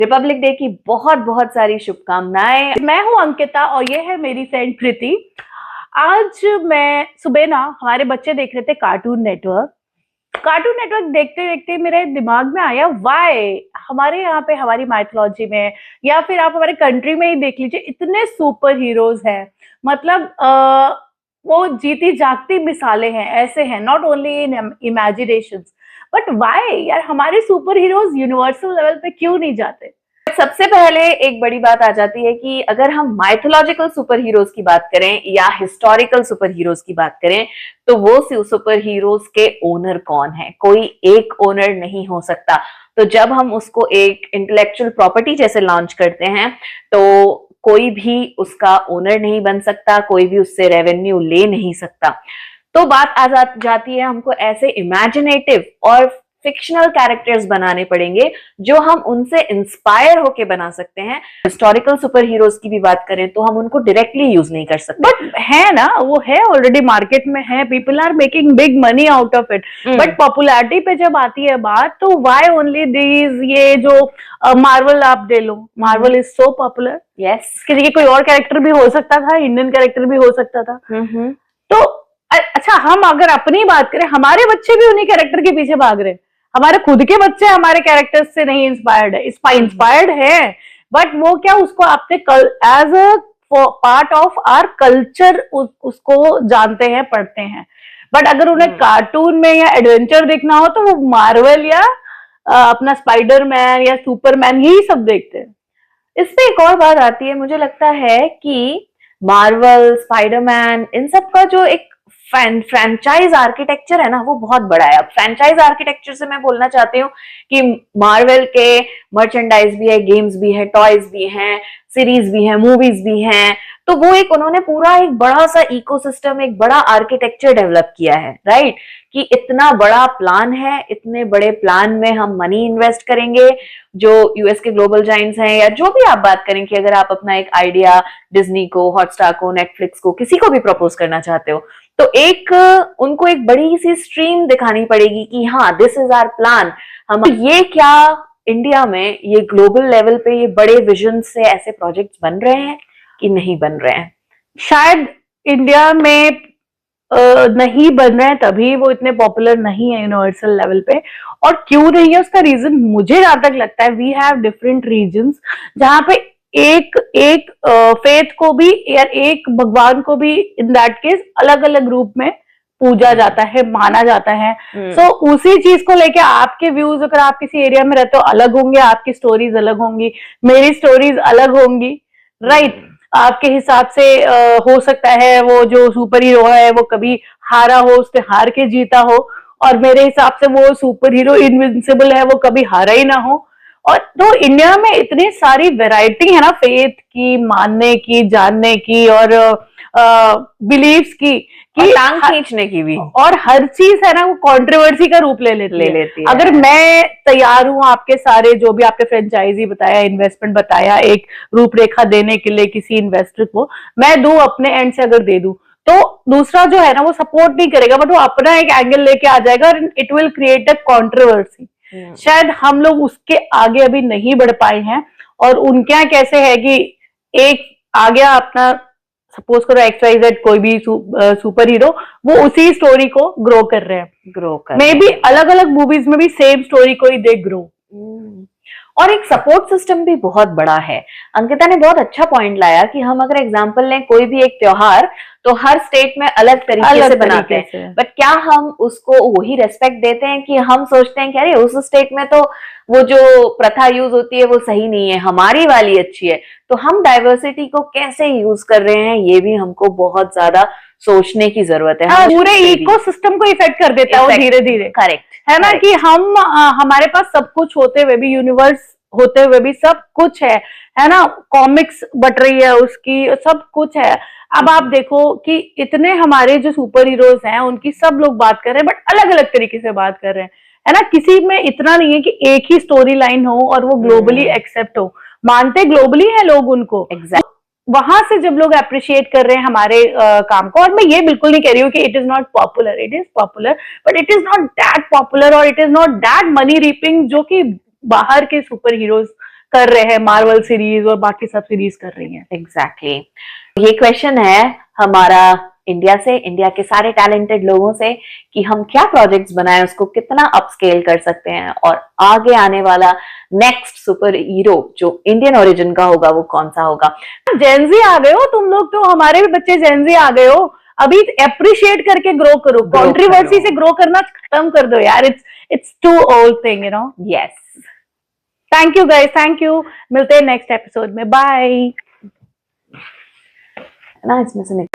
Republic day की बहुत बहुत सारी शुभकामनाएं। मैं हूं अंकिता और ये है मेरी फ्रेंड प्रीति। आज मैं सुबह ना हमारे बच्चे देख रहे थे कार्टून नेटवर्क। कार्टून नेटवर्क देखते देखते मेरे दिमाग में आया वाई हमारे यहाँ पे हमारी माइथोलॉजी में या फिर आप हमारे कंट्री में ही देख लीजिए इतने सुपर हीरोज हैं। मतलब वो जीती जागती मिसालें हैं, ऐसे हैं, not only in imaginations but why यार हमारे सुपर हीरोज यूनिवर्सल लेवल पे क्यों नहीं जाते। सबसे पहले एक बड़ी बात आ जाती है कि अगर हम माइथोलॉजिकल सुपर हीरोज की बात करें या हिस्टोरिकल सुपर हीरोज की बात करें तो वो सुपर हीरोज के ओनर कौन है? कोई एक ओनर नहीं हो सकता। तो जब हम उसको एक इंटेलेक्चुअल प्रॉपर्टी जैसे लॉन्च करते हैं तो कोई भी उसका ओनर नहीं बन सकता, कोई भी उससे रेवेन्यू ले नहीं सकता। तो बात आ जाती है हमको ऐसे इमेजिनेटिव और फिक्शनल कैरेक्टर्स बनाने पड़ेंगे जो हम उनसे इंस्पायर होके बना सकते हैं। हिस्टोरिकल सुपर हीरोज की भी बात करें तो हम उनको डायरेक्टली यूज नहीं कर सकते, बट है ना, वो है ऑलरेडी मार्केट में है, people are making big money out of it. But popularity पे जब आती है बात तो व्हाई ओनली दीज, ये जो मार्वल आप ले लो, marvel is so popular. Yes, किसी कोई और कैरेक्टर भी हो सकता था, इंडियन कैरेक्टर भी हो सकता था। तो अच्छा, हम अगर अपनी बात करें, हमारे बच्चे भी उन्हीं कैरेक्टर के पीछे भाग रहे हैं। हमारे खुद के बच्चे हमारे कैरेक्टर्स से नहीं इंस्पायर्ड है, इंस्पायर्ड है बट वो क्या, उसको आपने as a part of our culture उसको जानते हैं, पढ़ते हैं। बट अगर उन्हें कार्टून में या एडवेंचर देखना हो तो वो मार्वल या अपना स्पाइडरमैन या सुपरमैन यही सब देखते हैं। इसमें एक और बात आती है, मुझे लगता है कि मार्वल, स्पाइडरमैन, इन सब का जो एक फ्रेंचाइज आर्किटेक्चर है ना, वो बहुत बड़ा है। अब फ्रेंचाइज आर्किटेक्चर से मैं बोलना चाहती हूँ कि मार्वल के मर्चेंडाइज भी है, गेम्स भी है, टॉयज भी हैं, सीरीज भी है, मूवीज भी हैं। तो वो एक उन्होंने पूरा एक बड़ा सा इकोसिस्टम, एक बड़ा आर्किटेक्चर डेवलप किया है, राइट? कि इतना बड़ा प्लान है, इतने बड़े प्लान में हम मनी इन्वेस्ट करेंगे। जो यूएस के ग्लोबल जाइंट्स हैं या जो भी आप बात करें कि अगर आप अपना एक आइडिया डिज्नी को, हॉटस्टार को, नेटफ्लिक्स को, किसी को भी प्रपोज करना चाहते हो तो एक उनको एक बड़ी सी स्ट्रीम दिखानी पड़ेगी कि हाँ, दिस इज आवर प्लान। हम ये क्या इंडिया में ये ग्लोबल लेवल पे ये बड़े विजन से ऐसे प्रोजेक्ट्स बन रहे हैं कि नहीं बन रहे हैं? शायद इंडिया में नहीं बन रहे हैं, तभी वो इतने पॉपुलर नहीं है यूनिवर्सल लेवल पे। और क्यों नहीं है उसका रीजन मुझे जहां तक लगता है, वी हैव डिफरेंट रीजन्स जहां पे एक फेथ को भी या एक भगवान को भी इन दैट केस अलग अलग रूप में पूजा जाता है, माना जाता है। सो उसी चीज को लेके आपके व्यूज, अगर आप किसी एरिया में रहते हो, अलग होंगे, आपकी स्टोरीज अलग होंगी, मेरी स्टोरीज अलग होंगी, राइट? आपके हिसाब से हो सकता है वो जो सुपर हीरो है वो कभी हारा हो, उसने हार के जीता हो, और मेरे हिसाब से वो सुपर हीरो इनविंसिबल है, वो कभी हारा ही ना हो। और तो इंडिया में इतनी सारी वैरायटी है ना, फेथ की, मानने की, जानने की और बिलीव्स की, टांग खींचने की भी, और हर चीज है ना वो कंट्रोवर्सी का रूप ले लेती है। अगर मैं तैयार हूं आपके सारे जो भी आपके फ्रेंचाइजी बताया, इन्वेस्टमेंट बताया, एक रूपरेखा देने के लिए किसी इन्वेस्टर को, मैं दूं अपने एंड से, अगर दे दूं तो दूसरा जो है ना वो सपोर्ट नहीं करेगा, बट वो अपना एक एंगल लेके आ जाएगा और it will create a controversy. शायद हम लोग उसके आगे अभी नहीं बढ़ पाए हैं। और उनके यहाँ कैसे है कि एक आ गया अपना, सपोज करो XYZ कोई भी सुपर हीरो, वो उसी स्टोरी को ग्रो कर रहे हैं, मे बी अलग अलग मूवीज में भी सेम स्टोरी को ही दे ग्रो। और एक सपोर्ट सिस्टम भी बहुत बड़ा है। अंकिता ने बहुत अच्छा पॉइंट लाया कि हम अगर एग्जांपल लें कोई भी एक त्योहार, तो हर स्टेट में अलग तरीके से बनाते हैं, बट क्या हम उसको वही रेस्पेक्ट देते हैं कि हम सोचते हैं कि अरे उस स्टेट में तो वो जो प्रथा यूज होती है वो सही नहीं है, हमारी वाली अच्छी है। तो हम डाइवर्सिटी को कैसे यूज कर रहे हैं, ये भी हमको बहुत ज्यादा सोचने की जरूरत है। पूरे इकोसिस्टम को इफेक्ट कर देता है वो धीरे धीरे, करेक्ट है ना? कि हम हमारे पास सब कुछ होते हुए भी, यूनिवर्स होते हुए भी सब कुछ है ना? कॉमिक्स बट रही है उसकी, सब कुछ है। अब आप देखो कि इतने हमारे जो सुपर हीरोज हैं उनकी सब लोग बात कर रहे हैं, बट अलग अलग तरीके से बात कर रहे हैं, है ना? किसी में इतना नहीं है कि एक ही स्टोरी लाइन हो और वो ग्लोबली एक्सेप्ट हो। मानते ग्लोबली है लोग उनको, वहां से जब लोग अप्रिशिएट कर रहे हैं हमारे काम को। और मैं ये बिल्कुल नहीं कह रही हूँ कि it is not popular, it is popular, but it is not that popular और it is not that money reaping जो कि बाहर के सुपर हीरोज कर रहे हैं, मार्वल सीरीज और बाकी सब सीरीज कर रही हैं। एग्जैक्टली ये क्वेश्चन है हमारा इंडिया से, इंडिया के सारे टैलेंटेड लोगों से, कि हम क्या प्रोजेक्ट्स बनाएं, उसको कितना अपस्केल कर सकते हैं, और आगे आने वाला नेक्स्ट सुपर हीरो जो इंडियन ओरिजिन का होगा वो कौन सा होगा। जेनजी आ गए हो तुम लोग, तो हमारे भी बच्चे जेनजी आ गए हो, अभी अप्रिशिएट करके ग्रो करो, कंट्रोवर्सी से ग्रो करना खत्म कर दो यार, it's too old thing, you know. Yes, thank you guys, thank you, मिलते हैं नेक्स्ट एपिसोड में, बाय। ना इसमें से